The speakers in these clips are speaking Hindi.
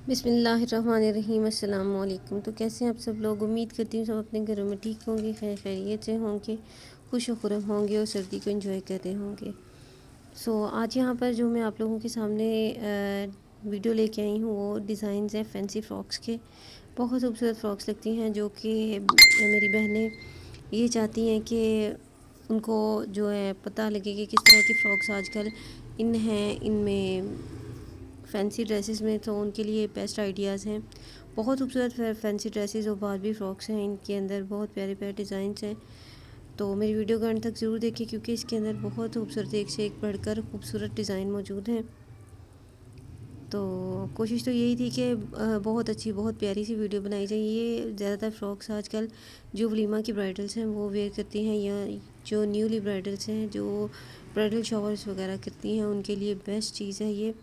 बिस्मिल्लाहिर्रहमानिर्रहीम अस्सलाम वालेकुम। तो कैसे हैं आप सब लोग? उम्मीद करती हूँ सब अपने घरों में ठीक होंगे, खैर खैरियत से होंगे, खुश व खुर्रम होंगे और सर्दी को एंजॉय कर रहे होंगे। आज यहाँ पर जो मैं आप लोगों के सामने वीडियो लेके आई हूँ वो डिज़ाइंस हैं फैंसी फ़्रॉक्स के। बहुत खूबसूरत फ़्रॉक्स लगती हैं जो कि मेरी बहनें ये चाहती हैं कि उनको जो है पता लगे कि किस तरह की फ़्रॉक्स आजकल इन हैं, इनमें फैंसी ड्रेसेस में, तो उनके लिए बेस्ट आइडियाज़ हैं। बहुत खूबसूरत फैंसी ड्रेसेस और बारबी फ्रॉक्स हैं, इनके अंदर बहुत प्यारे प्यारे डिज़ाइंस हैं। तो मेरी वीडियो को अंत तक ज़रूर देखिए क्योंकि इसके अंदर बहुत खूबसूरत एक से एक बढ़कर खूबसूरत डिज़ाइन मौजूद हैं। तो कोशिश तो यही थी कि बहुत अच्छी बहुत प्यारी सी वीडियो बनाई जाए। ये ज़्यादातर फ़्रॉक्स आजकल जो वलीमा की ब्राइडल्स हैं वो वेयर करती हैं, या जो न्यूली ब्राइडल्स हैं जो ब्राइडल शावर्स वगैरह करती हैं उनके लिए बेस्ट चीज़ है ये।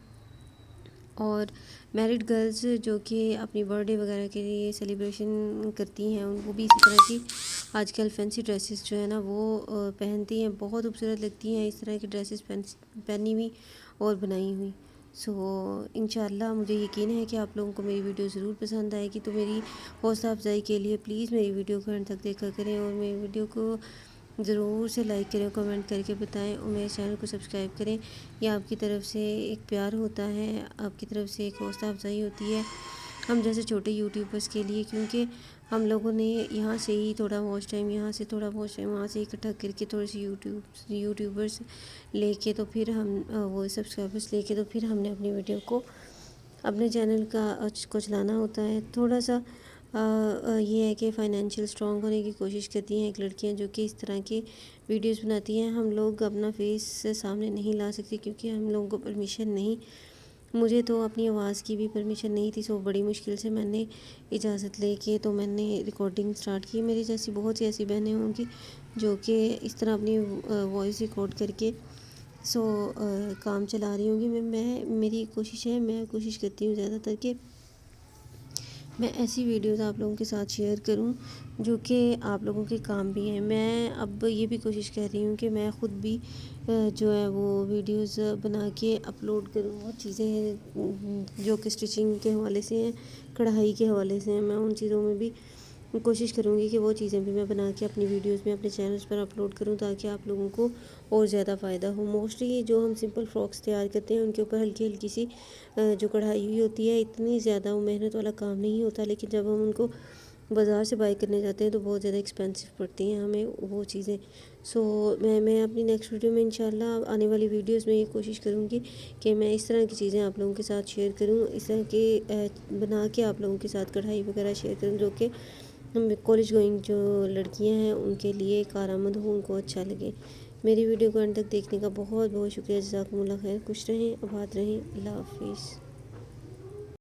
और मैरिड गर्ल्स जो कि अपनी बर्थडे वगैरह के लिए सेलिब्रेशन करती हैं उनको भी इसी तरह की आजकल फैंसी ड्रेसेस जो है ना वो पहनती हैं, बहुत खूबसूरत लगती हैं इस तरह की ड्रेसेस पहनी हुई और बनाई हुई। इंशाल्लाह मुझे यकीन है कि आप लोगों को मेरी वीडियो ज़रूर पसंद आएगी। तो मेरी हौसला अफजाई के लिए प्लीज़ मेरी वीडियो को अंत तक देखा करें और मेरी वीडियो को ज़रूर से लाइक करें, कमेंट करके बताएं और मेरे चैनल को सब्सक्राइब करें। यह आपकी तरफ से एक प्यार होता है, आपकी तरफ से एक हौसला अफजाई होती है हम जैसे छोटे यूट्यूबर्स के लिए, क्योंकि हम लोगों ने यहाँ से ही थोड़ा वॉच टाइम, यहाँ से थोड़ा वॉच टाइम, वहाँ से इकट्ठा करके थोड़ी सी यूट्यूबर्स लेके तो फिर हम वो सब्सक्राइबर्स लेके तो फिर हमने अपनी वीडियो को अपने चैनल को चलाना होता है। थोड़ा सा ये है कि फ़ाइनेंशियल स्ट्रॉन्ग होने की कोशिश करती हैं एक लड़कियां जो कि इस तरह की वीडियोस बनाती हैं। हम लोग अपना फेस सामने नहीं ला सकते क्योंकि हम लोगों को परमिशन नहीं, मुझे तो अपनी आवाज़ की भी परमिशन नहीं थी। बड़ी मुश्किल से मैंने इजाज़त लेके तो मैंने रिकॉर्डिंग स्टार्ट की। मेरी जैसी बहुत सी ऐसी बहनें होंगी जो कि इस तरह अपनी वॉइस रिकॉर्ड करके काम चला रही होंगी। मेरी कोशिश है, मैं कोशिश करती हूँ ज़्यादातर कि मैं ऐसी वीडियोस आप लोगों के साथ शेयर करूं जो कि आप लोगों के काम भी हैं। मैं अब ये भी कोशिश कर रही हूँ कि मैं ख़ुद भी जो है वो वीडियोस बना के अपलोड करूँ। वो चीज़ें हैं जो कि स्टिचिंग के हवाले से हैं, कढ़ाई के हवाले से हैं, मैं उन चीज़ों में भी कोशिश करूँगी कि वो चीज़ें भी मैं बना के अपनी वीडियोस में अपने चैनल्स पर अपलोड करूँ ताकि आप लोगों को और ज़्यादा फ़ायदा हो। मोस्टली जो हम सिंपल फ्रॉक्स तैयार करते हैं उनके ऊपर हल्की हल्की सी जो कढ़ाई हुई होती है, इतनी ज़्यादा वो मेहनत वाला काम नहीं होता, लेकिन जब हम उनको बाज़ार से बाई करने जाते हैं तो बहुत ज़्यादा एक्सपेंसिव पड़ती हैं हमें वो चीज़ें। मैं अपनी नेक्स्ट वीडियो में इंशाल्लाह आने वाली वीडियोस में ये कोशिश करूँगी कि मैं इस तरह की चीज़ें आप लोगों के साथ शेयर करूँ, इस तरह के बना के आप लोगों के साथ कढ़ाई वगैरह शेयर करूँ जो कि हम कॉलेज गोइंग जो लड़कियां हैं उनके लिए कारआमद हो, उनको अच्छा लगे। मेरी वीडियो को अंत तक देखने का बहुत बहुत शुक्रिया। जज़ाकुमुल्लाह खैर। खुश रहें, आबाद रहें। अल्लाह हाफिज़।